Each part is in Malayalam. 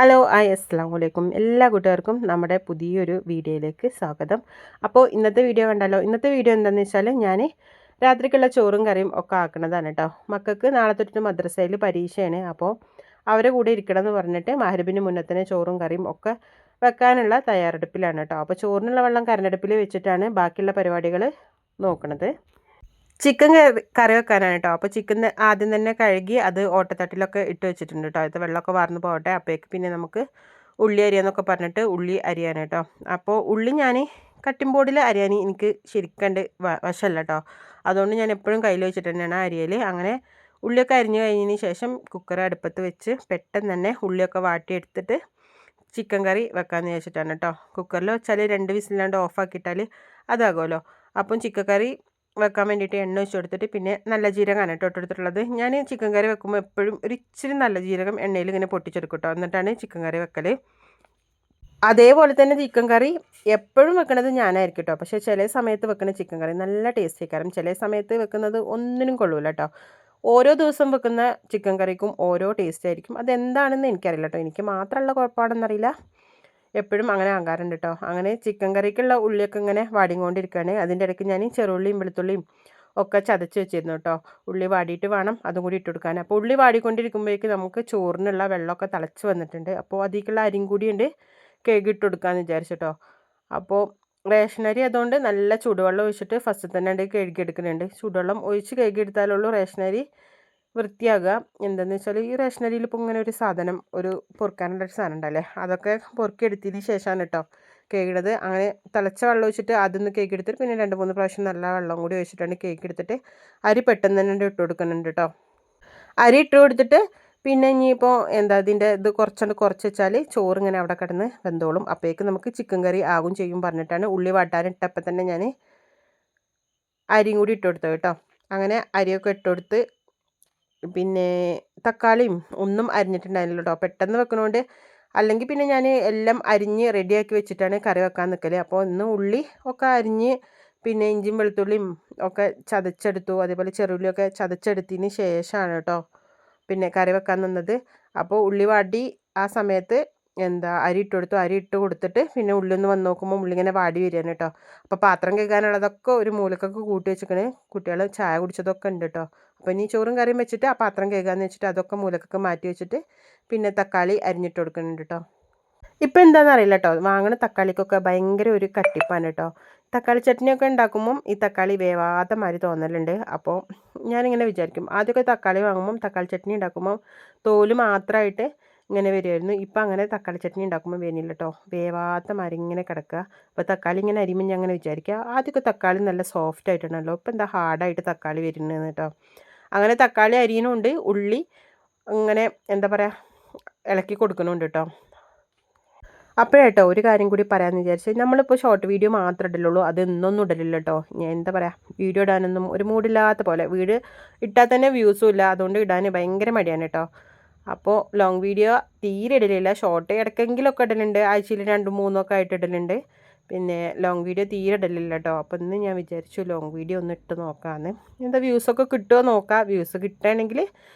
ഹലോ അസ്സലാമു അലൈക്കും എല്ലാ കൂട്ടുകാർക്കും നമ്മുടെ പുതിയൊരു വീഡിയോയിലേക്ക് സ്വാഗതം. അപ്പോൾ ഇന്നത്തെ വീഡിയോ കണ്ടല്ലോ. ഇന്നത്തെ വീഡിയോ എന്താണെന്ന് വെച്ചാൽ ഞാൻ രാത്രിക്കുള്ള ചോറും കറിയും ഒക്കെ ആക്കുന്നതാണ് കേട്ടോ. മക്കൾക്ക് നാളെ തൊട്ടിട്ട് മദ്രസയിൽ പരീക്ഷയാണ്. അപ്പോൾ അവരെ കൂടെ ഇരിക്കണം എന്ന് പറഞ്ഞിട്ട് മഗ്‌രിബിന് മുന്നേ തന്നെ ചോറും കറിയും ഒക്കെ വെക്കാനുള്ള തയ്യാറെടുപ്പിലാണ് കേട്ടോ. അപ്പോൾ ചോറിനുള്ള വെള്ളം കരണ്ടടുപ്പിൽ വെച്ചിട്ടാണ് ബാക്കിയുള്ള പരിപാടികൾ നോക്കുന്നത്. ചിക്കൻ കറി വെക്കാനാണ് കേട്ടോ. അപ്പോൾ ചിക്കൻ ആദ്യം തന്നെ കഴുകി അത് ഓട്ടത്തട്ടിലൊക്കെ ഇട്ട് വെച്ചിട്ടുണ്ട് കേട്ടോ. അത് വെള്ളമൊക്കെ വാർന്ന് പോകട്ടെ. അപ്പോഴേക്ക് പിന്നെ നമുക്ക് ഉള്ളി അരിയാന്നൊക്കെ പറഞ്ഞിട്ട് ഉള്ളി അരിയാണ് കേട്ടോ. അപ്പോൾ ഉള്ളി ഞാൻ കട്ടിംഗ് ബോർഡിൽ അരിയാൻ എനിക്ക് ശരിക്കണ്ട് വശമല്ല കേട്ടോ. അതുകൊണ്ട് ഞാൻ എപ്പോഴും കയ്യിൽ വെച്ചിട്ട് തന്നെയാണ് അരിയൽ. അങ്ങനെ ഉള്ളിയൊക്കെ അരിഞ്ഞ് കഴിഞ്ഞതിന് ശേഷം കുക്കർ അടുപ്പത്ത് വെച്ച് പെട്ടെന്ന് തന്നെ ഉള്ളിയൊക്കെ വാട്ടിയെടുത്തിട്ട് ചിക്കൻ കറി വെക്കാമെന്ന് വിചാരിച്ചിട്ടാണ് കേട്ടോ. കുക്കറിൽ വെച്ചാൽ 2 വിസിലാണ്ട് ഓഫാക്കിയിട്ടാൽ അതാകുമല്ലോ. അപ്പം ചിക്കൻ കറി വെക്കാൻ വേണ്ടിയിട്ട് എണ്ണ ഒഴിച്ച് കൊടുത്തിട്ട് പിന്നെ നല്ല ജീരകമാണ് കേട്ടോ ഇട്ടെടുത്തിട്ടുള്ളത്. ഞാൻ ചിക്കൻ കറി വെക്കുമ്പോൾ എപ്പോഴും ഒരു ഇച്ചിരി നല്ല ജീരകം എണ്ണയിൽ ഇങ്ങനെ പൊട്ടിച്ചെടുക്കും കേട്ടോ. എന്നിട്ടാണ് ചിക്കൻ കറി വെക്കൽ. അതേപോലെ തന്നെ ചിക്കൻ കറി എപ്പോഴും വെക്കണത് ഞാനായിരിക്കും കേട്ടോ. പക്ഷേ ചില സമയത്ത് വെക്കുന്ന ചിക്കൻ കറി നല്ല ടേസ്റ്റ് ആയിരിക്കും. ചില സമയത്ത് വെക്കുന്നത് ഒന്നിനും കൊള്ളൂല കേട്ടോ. ഓരോ ദിവസം വെക്കുന്ന ചിക്കൻ കറിക്കും ഓരോ ടേസ്റ്റ് ആയിരിക്കും. അതെന്താണെന്ന് എനിക്കറിയില്ല കേട്ടോ. എനിക്ക് മാത്രമുള്ള കുഴപ്പമാണെന്നറിയില്ല. എപ്പോഴും അങ്ങനെ ആകാറുണ്ട് കേട്ടോ. അങ്ങനെ ചിക്കൻ കറിക്കുള്ള ഉള്ളിയൊക്കെ ഇങ്ങനെ വാടിക്കൊണ്ടിരിക്കുകയാണ്. അതിൻ്റെ ഇടയ്ക്ക് ഞാൻ ചെറുള്ളിയും വെളുത്തുള്ളിയും ഒക്കെ ചതച്ച് വെച്ചിരുന്നു കേട്ടോ. ഉള്ളി വാടിയിട്ട് വേണം അതും കൂടി ഇട്ട് കൊടുക്കാൻ. അപ്പോൾ ഉള്ളി വാടിക്കൊണ്ടിരിക്കുമ്പോഴേക്ക് നമുക്ക് ചോറിനുള്ള വെള്ളമൊക്കെ തിളച്ച് വന്നിട്ടുണ്ട്. അപ്പോൾ അതിലേക്കുള്ള അരിയും കൂടിയുണ്ട് കഴുകിയിട്ട് കൊടുക്കാമെന്ന് വിചാരിച്ചിട്ടോ. അപ്പോൾ റേഷനരി അതുകൊണ്ട് നല്ല ചൂടുവെള്ളം ഒഴിച്ചിട്ട് ഫസ്റ്റ് തന്നെ കഴുകിയെടുക്കുന്നുണ്ട്. ചൂടുവെള്ളം ഒഴിച്ച് കഴുകിയെടുത്താലുള്ളൂ റേഷനരി വൃത്തിയാകുക. എന്താണെന്ന് വെച്ചാൽ ഈ റേഷനരിയിൽ ഇപ്പോൾ ഇങ്ങനെ ഒരു സാധനം ഒരു പൊറുക്കാനുള്ളൊരു സാധനം ഉണ്ടല്ലേ, അതൊക്കെ പൊറുക്കിയെടുത്തതിന് ശേഷമാണ് കേട്ടോ കേക്കിടുന്നത്. അങ്ങനെ തിളച്ച വെള്ളം ഒഴിച്ചിട്ട് അതൊന്ന് കേക്കെടുത്തിട്ട് പിന്നെ 2-3 പ്രാവശ്യം നല്ല വെള്ളം കൂടി ഒഴിച്ചിട്ടാണ് കേക്കെടുത്തിട്ട് അരി പെട്ടെന്ന് തന്നെ ഇട്ട് കൊടുക്കുന്നുണ്ട് കേട്ടോ. അരി ഇട്ട് കൊടുത്തിട്ട് പിന്നെ ഇനിയിപ്പോൾ ഇതിൻ്റെ ഇത് കുറച്ച് വെച്ചാൽ ചോറ് ഇങ്ങനെ അവിടെ കിടന്ന് വെന്തോളും. അപ്പോഴേക്ക് നമുക്ക് ചിക്കൻ കറി ആകും ചെയ്യും പറഞ്ഞിട്ടാണ് ഉള്ളി വാട്ടാനിട്ടപ്പോൾ തന്നെ ഞാൻ അരിയും കൂടി ഇട്ട് കൊടുത്തത് കേട്ടോ. അങ്ങനെ അരിയൊക്കെ ഇട്ട് കൊടുത്ത് പിന്നെ തക്കാളിയും ഒന്നും അരിഞ്ഞിട്ടുണ്ടായിരുന്നില്ല കേട്ടോ. പെട്ടെന്ന് വെക്കണോണ്ട് അല്ലെങ്കിൽ പിന്നെ ഞാൻ എല്ലാം അരിഞ്ഞ് റെഡിയാക്കി വെച്ചിട്ടാണ് കറി വെക്കാൻ നിൽക്കൽ. അപ്പോൾ ഇന്ന് ഉള്ളി ഒക്കെ അരിഞ്ഞ് പിന്നെ ഇഞ്ചിയും വെളുത്തുള്ളിയും ഒക്കെ ചതച്ചെടുത്തു. അതേപോലെ ചെറുള്ളിയൊക്കെ ചതച്ചെടുത്തതിന് ശേഷമാണ് കേട്ടോ പിന്നെ കറി വെക്കാൻ നിന്നത്. അപ്പോൾ ഉള്ളി വാടി ആ സമയത്ത് അരി ഇട്ട് കൊടുത്തു. അരി ഇട്ട് കൊടുത്തിട്ട് പിന്നെ ഉള്ളി ഒന്ന് വന്ന് നോക്കുമ്പോൾ ഉള്ളി ഇങ്ങനെ വാടി വരികയാണ് കേട്ടോ. അപ്പോൾ പാത്രം കഴുകാനുള്ളതൊക്കെ ഒരു മൂലക്കൊക്കെ കൂട്ടി വെച്ചിക്കണേ. കുട്ടികൾ ചായ കുടിച്ചതൊക്കെ ഉണ്ട് കേട്ടോ. അപ്പോൾ ഇനി ചോറും കറിയും വെച്ചിട്ട് ആ പാത്രം കഴുകാമെന്ന് വെച്ചിട്ട് അതൊക്കെ മൂലക്കൊക്കെ മാറ്റി വെച്ചിട്ട് പിന്നെ തക്കാളി അരിഞ്ഞിട്ട് കൊടുക്കുന്നുണ്ട് കേട്ടോ. ഇപ്പം എന്താണെന്ന് അറിയില്ല കേട്ടോ, വാങ്ങണ തക്കാളിക്കൊക്കെ ഭയങ്കര ഒരു കട്ടിപ്പാണ് കേട്ടോ. തക്കാളി ചട്നിയൊക്കെ ഉണ്ടാക്കുമ്പം ഈ തക്കാളി വേവാത്ത മാതിരി തോന്നലുണ്ട്. അപ്പോൾ ഞാനിങ്ങനെ വിചാരിക്കും, ആദ്യമൊക്കെ തക്കാളി വാങ്ങുമ്പം തക്കാളി ചട്നി ഉണ്ടാക്കുമ്പം തോല് മാത്രമായിട്ട് ഇങ്ങനെ വരുമായിരുന്നു. ഇപ്പം അങ്ങനെ തക്കാളി ചട്നി ഉണ്ടാക്കുമ്പോൾ വരുന്നില്ല കേട്ടോ, വേവാത്ത മാതിരി ഇങ്ങനെ കിടക്കുക. അപ്പോൾ തക്കാളി ഇങ്ങനെ അരിയുമ്പോൾ ഞാൻ അങ്ങനെ വിചാരിക്കുക, ആദ്യമൊക്കെ തക്കാളി നല്ല സോഫ്റ്റ് ആയിട്ടുണ്ടല്ലോ, ഇപ്പം എന്താ ഹാർഡായിട്ട് തക്കാളി വരുന്നത് കേട്ടോ. അങ്ങനെ തക്കാളി അരിയണമുണ്ട്, ഉള്ളി ഇങ്ങനെ ഇളക്കി കൊടുക്കണമുണ്ട് കേട്ടോ. അപ്പോഴേട്ടോ ഒരു കാര്യം കൂടി പറയാമെന്ന് വിചാരിച്ചു. നമ്മളിപ്പോൾ ഷോർട്ട് വീഡിയോ മാത്രമേ ഇടലുള്ളൂ, അത് ഇന്നൊന്നും ഇടലില്ല കേട്ടോ. ഞാൻ വീഡിയോ ഇടാനൊന്നും ഒരു മൂഡില്ലാത്ത പോലെ, വീഡിയോ ഇട്ടാൽ തന്നെ വ്യൂസും ഇല്ല, അതുകൊണ്ട് ഇടാൻ ഭയങ്കര മടിയാണ് കേട്ടോ. അപ്പോൾ ലോങ് വീഡിയോ തീരെ ഇടലില്ല. ഷോർട്ട് ഇടയ്ക്കെങ്കിലൊക്കെ ഇടലുണ്ട്, ആഴ്ചയിൽ 2-3 ഒക്കെ ആയിട്ട് ഇടലുണ്ട്. പിന്നെ ലോങ് വീഡിയോ തീരെ ഇടലില്ല കേട്ടോ. അപ്പോൾ ഇന്ന് ഞാൻ വിചാരിച്ചു ലോങ് വീഡിയോ ഒന്ന് ഇട്ട് നോക്കാമെന്ന്. വ്യൂസൊക്കെ കിട്ടുമോ നോക്കാം. വ്യൂസ് കിട്ടുകയാണെങ്കിൽ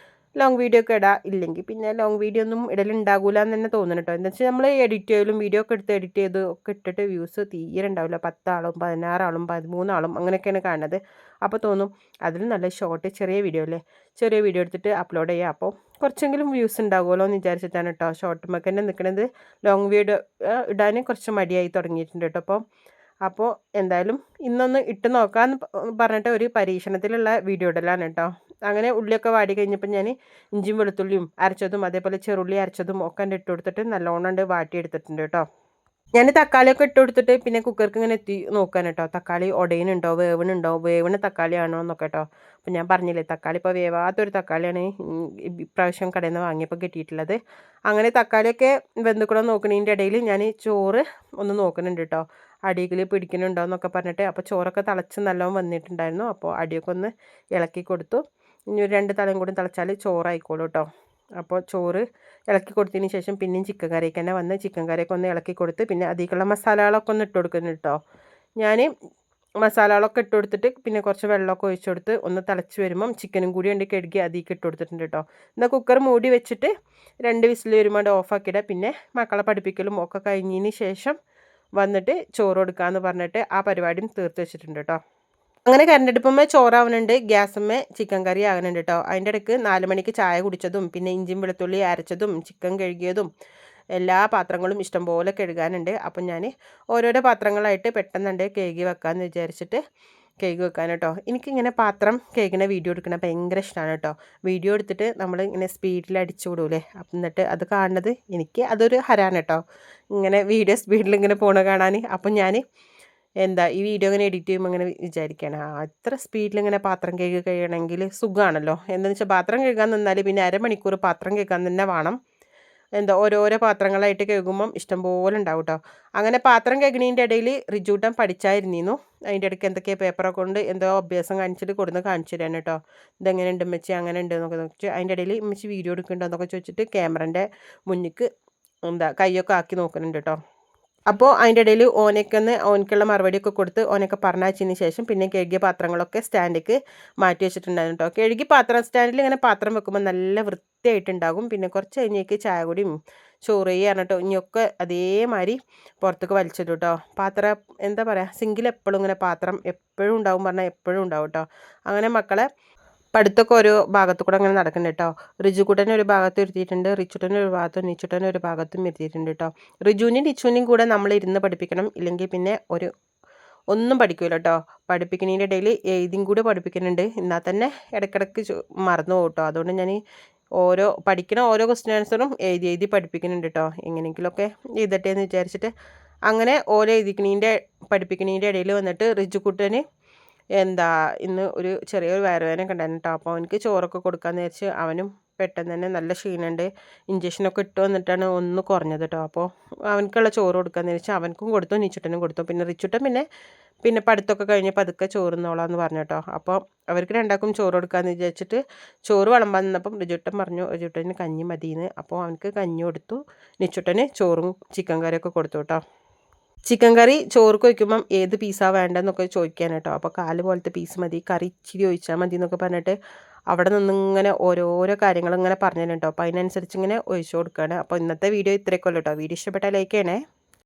ലോങ് വീഡിയോ ഒക്കെ ഇടാം. ഇല്ലെങ്കിൽ പിന്നെ ലോങ് വീഡിയോ ഒന്നും ഇടലുണ്ടാകില്ല എന്ന് തന്നെ തോന്നുന്നു കേട്ടോ. എന്താ വെച്ചാൽ നമ്മൾ എഡിറ്റ് ചെയ്യലും വീഡിയോ ഒക്കെ എടുത്ത് എഡിറ്റ് ചെയ്ത് ഒക്കെ ഇട്ടിട്ട് വ്യൂസ് തീരെ ഉണ്ടാവില്ല. 10 ആളും 16 ആളും 13 ആളും അങ്ങനെയൊക്കെയാണ് കാണുന്നത്. അപ്പോൾ തോന്നും അതിൽ നല്ല ഷോർട്ട് ചെറിയ വീഡിയോ അല്ലേ, ചെറിയ വീഡിയോ എടുത്തിട്ട് അപ്ലോഡ് ചെയ്യുക, അപ്പോൾ കുറച്ചെങ്കിലും വ്യൂസ് ഉണ്ടാകുമല്ലോ എന്ന് വിചാരിച്ചിട്ടാണ് കേട്ടോ ഷോർട്ടുമൊക്കെ തന്നെ നിൽക്കുന്നത്. ലോങ് വീഡിയോ ഇടാൻ കുറച്ച് മടിയായി തുടങ്ങിയിട്ടുണ്ട് കേട്ടോ. അപ്പോൾ എന്തായാലും ഇന്നൊന്ന് ഇട്ട് നോക്കാമെന്ന് പറഞ്ഞിട്ട് ഒരു പരീക്ഷണത്തിലുള്ള വീഡിയോ ഇടലാണ് കേട്ടോ. അങ്ങനെ ഉള്ളിയൊക്കെ വാടി കഴിഞ്ഞപ്പോൾ ഞാൻ ഇഞ്ചിയും വെളുത്തുള്ളിയും അരച്ചതും അതേപോലെ ചെറുള്ളി അരച്ചതും ഒക്കെ ഇട്ട് കൊടുത്തിട്ട് നല്ലോണം വാട്ടിയെടുത്തിട്ടുണ്ട് കേട്ടോ. ഞാൻ തക്കാളിയൊക്കെ ഇട്ട് കൊടുത്തിട്ട് പിന്നെ കുക്കർക്ക് ഇങ്ങനെ എത്തി നോക്കാൻ കേട്ടോ, തക്കാളി ഉടയുന്നുണ്ടോ വേവണ തക്കാളിയാണോ എന്നൊക്കെ കേട്ടോ. അപ്പം ഞാൻ പറഞ്ഞില്ലേ, തക്കാളി ഇപ്പോൾ വേവാത്തൊരു തക്കാളിയാണ് ഇപ്രാവശ്യം കടയിൽ നിന്ന് വാങ്ങിയപ്പോൾ കിട്ടിയിട്ടുള്ളത്. അങ്ങനെ തക്കാളിയൊക്കെ വെന്തുക്കണം നോക്കണതിൻ്റെ ഇടയിൽ ഞാൻ ചോറ് ഒന്ന് നോക്കുന്നുണ്ട് കേട്ടോ, അടിയിൽ പിടിക്കുന്നുണ്ടോ എന്നൊക്കെ പറഞ്ഞിട്ട്. അപ്പോൾ ചോറൊക്കെ തിളച്ച് നല്ലോണം വന്നിട്ടുണ്ടായിരുന്നു. അപ്പോൾ അടിയൊക്കെ ഒന്ന് ഇളക്കി കൊടുത്തു. ഇനി ഒരു 2 തലയും കൂടി തിളച്ചാൽ ചോറായിക്കോളൂ കേട്ടോ. അപ്പോൾ ചോറ് ഇളക്കി കൊടുത്തതിന് ശേഷം പിന്നെയും ചിക്കൻ കറിക്ക് തന്നെ വന്ന് ചിക്കൻ കറിയൊക്കെ ഒന്ന് ഇളക്കി കൊടുത്ത് പിന്നെ അതിലേക്കുള്ള മസാലകളൊക്കെ ഒന്ന് ഇട്ട് കൊടുക്കുന്നു കേട്ടോ. ഞാൻ മസാലകളൊക്കെ ഇട്ട് കൊടുത്തിട്ട് പിന്നെ കുറച്ച് വെള്ളമൊക്കെ ഒഴിച്ച് കൊടുത്ത് ഒന്ന് തിളച്ച് വരുമ്പം ചിക്കനും കൂടി ഉണ്ട് കഴുകി അതിലേക്ക് ഇട്ട് കൊടുത്തിട്ടുണ്ട് കേട്ടോ. എന്നാൽ കുക്കർ മൂടി വെച്ചിട്ട് 2 വിസിൽ വരുമ്പോൾ ഓഫാക്കിയിടുക. പിന്നെ മക്കളെ പഠിപ്പിക്കലും ഒക്കെ കഴിഞ്ഞതിന് ശേഷം വന്നിട്ട് ചോറ് കൊടുക്കാമെന്ന് പറഞ്ഞിട്ട് ആ പരിപാടിയും തീർത്ത് വെച്ചിട്ടുണ്ട് കേട്ടോ. അങ്ങനെ കരണ്ടടുപ്പുമ്മേ ചോറാവുന്നുണ്ട്, ഗ്യാസുമ്മേ ചിക്കൻ കറി ആകുന്നുണ്ട് കേട്ടോ. അതിൻ്റെ ഇടയ്ക്ക് 4 മണിക്ക് ചായ കുടിച്ചതും പിന്നെ ഇഞ്ചിയും വെളുത്തുള്ളി അരച്ചതും ചിക്കൻ കഴുകിയതും എല്ലാ പാത്രങ്ങളും ഇഷ്ടംപോലെ കഴുകാനുണ്ട്. അപ്പം ഞാൻ ഓരോരോ പാത്രങ്ങളായിട്ട് പെട്ടെന്നുണ്ട് കഴുകി വെക്കാമെന്ന് വിചാരിച്ചിട്ട് കഴുകി വെക്കാൻ കേട്ടോ. എനിക്കിങ്ങനെ പാത്രം കഴുകുന്ന വീഡിയോ എടുക്കണ ഭയങ്കര ഇഷ്ടമാണ് കേട്ടോ. വീഡിയോ എടുത്തിട്ട് നമ്മൾ ഇങ്ങനെ സ്പീഡിൽ അടിച്ചു വിടൂലേ, എന്നിട്ട് അത് കാണുന്നത് എനിക്ക് അതൊരു ഹരാണ് കേട്ടോ. ഇങ്ങനെ വീഡിയോ സ്പീഡിൽ ഇങ്ങനെ പോണ കാണാൻ. അപ്പം ഞാൻ ഈ വീഡിയോ ഇങ്ങനെ എഡിറ്റ് ചെയ്യുമ്പോൾ ഇങ്ങനെ വിചാരിക്കുകയാണ്, അത്ര സ്പീഡിൽ ഇങ്ങനെ പാത്രം കഴുകി കഴിയണമെങ്കിൽ സുഖമാണല്ലോ. എന്താണെന്ന് വെച്ചാൽ പാത്രം കഴുകാൻ നിന്നാൽ പിന്നെ അരമണിക്കൂർ പാത്രം കഴുകാൻ തന്നെ വേണം. ഓരോരോ പാത്രങ്ങളായിട്ട് കഴുകുമ്പം ഇഷ്ടംപോലെ ഉണ്ടാവും കേട്ടോ. അങ്ങനെ പാത്രം കഴുകണീൻ്റെ ഇടയിൽ റിജൂട്ടൻ പഠിച്ചായിരുന്നു. അതിൻ്റെ ഇടയ്ക്ക് എന്തൊക്കെയോ പേപ്പറൊക്കെ കൊണ്ട് എന്തോ അഭ്യാസം കാണിച്ചിട്ട് കൊടുന്ന് കാണിച്ചു തരാൻ കേട്ടോ. ഇതെങ്ങനെ ഉണ്ട് ഉമ്മച്ചി, അങ്ങനെ ഉണ്ട് എന്നൊക്കെ നോക്കിയിട്ട് അതിൻ്റെ ഇടയിൽ ഉമ്മച്ചി വീഡിയോ എടുക്കുന്നുണ്ടോ എന്നൊക്കെ ചോദിച്ചിട്ട് ക്യാമറൻ്റെ മുന്നിക്ക് കൈയൊക്കെ ആക്കി നോക്കുന്നുണ്ട് കേട്ടോ. അപ്പോൾ അതിൻ്റെ ഇടയിൽ ഓനക്കുള്ള മറുപടിയൊക്കെ കൊടുത്ത് ഓനൊക്കെ പറഞ്ഞയച്ചതിന് ശേഷം പിന്നെ കഴുകിയ പാത്രങ്ങളൊക്കെ സ്റ്റാൻഡിലേക്ക് മാറ്റി വെച്ചിട്ടുണ്ടായിരുന്നു കേട്ടോ. കഴുകി പാത്രം സ്റ്റാൻഡിൽ ഇങ്ങനെ പാത്രം വെക്കുമ്പോൾ നല്ല വൃത്തിയായിട്ടുണ്ടാകും. പിന്നെ കുറച്ച് കഴിഞ്ഞേക്ക് ചായ കൂടിയും ചോറ് ചെയ്യാൻ കേട്ടോ. ഇനിയൊക്കെ അതേമാതിരി പുറത്തേക്ക് വലിച്ചിടും കേട്ടോ. പാത്രം എന്താ പറയുക, സിങ്കിൽ എപ്പോഴും ഇങ്ങനെ പാത്രം എപ്പോഴും ഉണ്ടാവും പറഞ്ഞാൽ എപ്പോഴും ഉണ്ടാവും കേട്ടോ. അങ്ങനെ മക്കളെ പഠിത്തമൊക്കെ ഓരോ ഭാഗത്തു കൂടെ അങ്ങനെ നടക്കുന്നുണ്ട് കേട്ടോ. റിജുക്കുട്ടനെ ഒരു ഭാഗത്ത് ഇരുത്തിയിട്ടുണ്ട്, റിച്ചുട്ടനെ ഒരു ഭാഗത്തും നിച്ചുട്ടനെ ഒരു ഭാഗത്തും ഇരുത്തിയിട്ടുണ്ട് കേട്ടോ. റിജുവിനെയും നിച്ചുവിനെയും കൂടെ നമ്മൾ ഇരുന്ന് പഠിപ്പിക്കണം, ഇല്ലെങ്കിൽ പിന്നെ ഒന്നും പഠിക്കില്ല കേട്ടോ. പഠിപ്പിക്കുന്നതിൻ്റെ ഇടയിൽ എഴുതിയും കൂടെ പഠിപ്പിക്കുന്നുണ്ട്. എന്നാൽ തന്നെ ഇടയ്ക്കിടയ്ക്ക് മറന്നു പോകും കേട്ടോ. അതുകൊണ്ട് ഞാൻ പഠിക്കുന്ന ഓരോ ക്വസ്റ്റ്യൻ ആൻസറും എഴുതി പഠിപ്പിക്കുന്നുണ്ട് കേട്ടോ. എങ്ങനെയെങ്കിലുമൊക്കെ എഴുതട്ടെ എന്ന് വിചാരിച്ചിട്ട് അങ്ങനെ ഓരോ പഠിപ്പിക്കുന്നതിൻ്റെ ഇടയിൽ വന്നിട്ട് റിജുക്കുട്ടന് ഇന്ന് ഒരു ചെറിയൊരു വയറുവേദനയൊക്കെ ഉണ്ടായിരുന്നു കേട്ടോ. അപ്പോൾ അവനക്ക് ചോറൊക്കെ കൊടുക്കാമെന്ന് വിചാരിച്ച് അവനും പെട്ടെന്ന് തന്നെ നല്ല ക്ഷീണമുണ്ട്, ഇഞ്ചക്ഷനൊക്കെ ഇട്ട് വന്നിട്ടാണ് ഒന്ന് കുറഞ്ഞത് കേട്ടോ. അപ്പോൾ അവനക്കുള്ള ചോറ് കൊടുക്കാമെന്ന് വിചാരിച്ച് അവനക്കും കൊടുത്തു, നിച്ചുട്ടനും കൊടുത്തു. പിന്നെ റിച്ചുട്ടൻ പിന്നെ പഠിത്തമൊക്കെ കഴിഞ്ഞ് പതുക്കെ ചോറുന്നോളാന്ന് പറഞ്ഞു കേട്ടോ. അപ്പോൾ അവർക്ക് രണ്ടാൾക്കും ചോറ് കൊടുക്കാമെന്ന് വിചാരിച്ചിട്ട് ചോറ് വിളമ്പാൻ നിന്നപ്പം റിച്ചുട്ടൻ പറഞ്ഞു റിച്ചുട്ടന് കഞ്ഞി മതിയെന്ന്. അപ്പോൾ അവനക്ക് കഞ്ഞി കൊടുത്തു, നിച്ചുട്ടന് ചോറും ചിക്കൻ കറിയൊക്കെ കൊടുത്തു കേട്ടോ. ചിക്കൻ കറി ചോറ് വയ്ക്കുമ്പം ഏത് പീസാണ് വേണ്ടതെന്നൊക്കെ ചോദിക്കാൻ കേട്ടോ. അപ്പോൾ കാല് പോലത്തെ പീസ് മതി, കറി ഇച്ചിരി ഒഴിച്ചാൽ മതി എന്നൊക്കെ പറഞ്ഞിട്ട് അവിടെ നിന്നിങ്ങനെ ഓരോരോ കാര്യങ്ങൾ ഇങ്ങനെ പറഞ്ഞു കേട്ടോ. അപ്പോൾ അതിനനുസരിച്ച് ഇങ്ങനെ ഒഴിച്ചു കൊടുക്കുകയാണ്. അപ്പോൾ ഇന്നത്തെ വീഡിയോ ഇത്രയൊക്കെ ഉള്ളൂ കേട്ടോ. വീഡിയോ ഇഷ്ടപ്പെട്ടാൽ ലൈക്ക് ചെയ്യണേ.